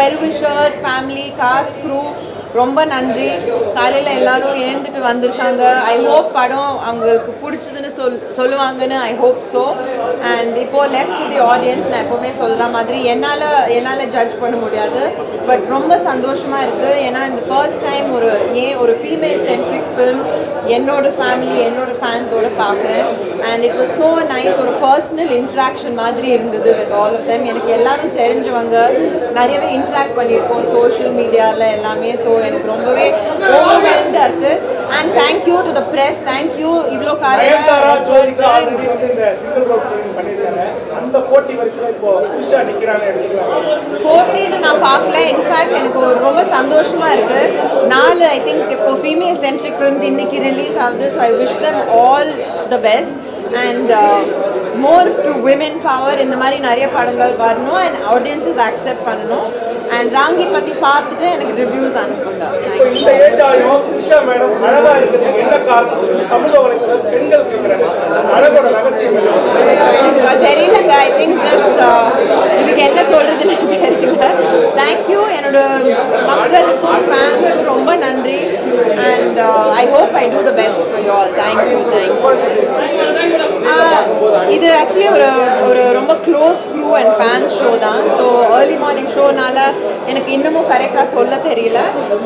Well wishers family cast crew ரொம்ப நன்றி. காலையில் எல்லாரும் எழுந்துட்டு வந்திருக்காங்க. ஐ ஹோப் படம் அவங்களுக்கு பிடிச்சதுன்னு சொல்லுவாங்கன்னு ஐ ஹோப் ஸோ. அண்ட் இப்போது லெஃப்ட் டு தி ஆடியன்ஸ். நான் எப்போவுமே சொல்கிற மாதிரி என்னால் ஜட்ஜ் பண்ண முடியாது. பட் ரொம்ப சந்தோஷமாக இருக்குது. ஏன்னா இந்த ஃபர்ஸ்ட் டைம் ஒரு ஃபீமேல் சென்ட்ரிக் ஃபிலிம் என்னோட ஃபேமிலி என்னோட ஃபேன்ஸோடு பார்க்குறேன். And it was so nice. ஒரு பர்சனல் இன்ட்ராக்ஷன் மாதிரி இருந்தது வித் ஆல் ஆஃப் தெம். எனக்கு எல்லாரும் தெரிஞ்சவங்க, நிறையவே இன்ட்ராக்ட் பண்ணியிருக்கோம் சோஷியல் மீடியாவில் எல்லாமே. ஸோ எனக்கு ரொம்பவே ஓவர்வெல்ம்டாக இருக்குது. And thank you to the press. Thank you இவ்வளோ காலையில் போட்டின்னு நான் பார்க்கல. இன்ஃபேக்ட் எனக்கு ரொம்ப சந்தோஷமாக இருக்குது. 4 ஐ திங்க் இப்போ ஃபீமேல் சென்ட்ரிக் ஃபிலிம்ஸ் இன்னைக்கு ரிலீஸ் ஆகுது. So I wish them all the best and more to women power. இந்த மாதிரி நிறைய படங்கள் வரணும் அண்ட் ஆடியன்ஸஸ் அக்செப்ட் பண்ணணும். அண்ட் ராங்கி பற்றி பார்த்துட்டு எனக்கு ரிவ்யூஸ் அனுப்புங்க. தெரியலங்க. ஐ திங்க் ஜஸ்ட் இதுக்கு என்ன சொல்கிறதுன்னு தெரியல. தேங்க்யூ. என்னோட மக்களுக்கும் ஃபேன்ஸுக்கும் ரொம்ப நன்றி. And I hope I do the best for you all. Thank you. இது ஆக்சுவலி ஒரு ரொம்ப close crew and fans show தான். ஸோ ஏர்லி மார்னிங் ஷோனால எனக்கு இன்னமும் கரெக்டாக சொல்ல தெரியல.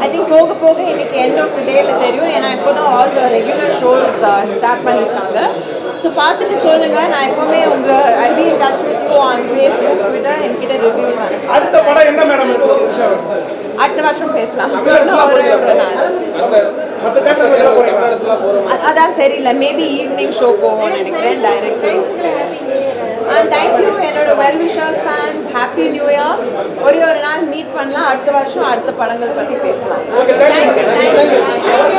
ஐ திங்க் போக போக இன்னைக்கு எண்ட் ஆஃப் த டேயில் தெரியும். ஏன்னா இப்போ தான் all the regular shows start பண்ணியிருக்காங்க. ஸோ பார்த்துட்டு சொல்லுங்கள். நான் எப்போவுமே I be in touch with you on Facebook, Twitter. என்கிட்ட ரிவ்யூஸ் அடுத்த வருஷம் பேசலாம். அதான் தெரியல. மேபி ஈவினிங் ஷோ போவோம்னு நினைக்கிறேன் டைரக்ட். அண்ட் தேங்க்யூ என்னோட well wishers fans. Happy new year. ஒரு நாள் மீட் பண்ணலாம். அடுத்த வருஷம் அடுத்த படங்கள் பற்றி பேசலாம். தேங்க்யூ.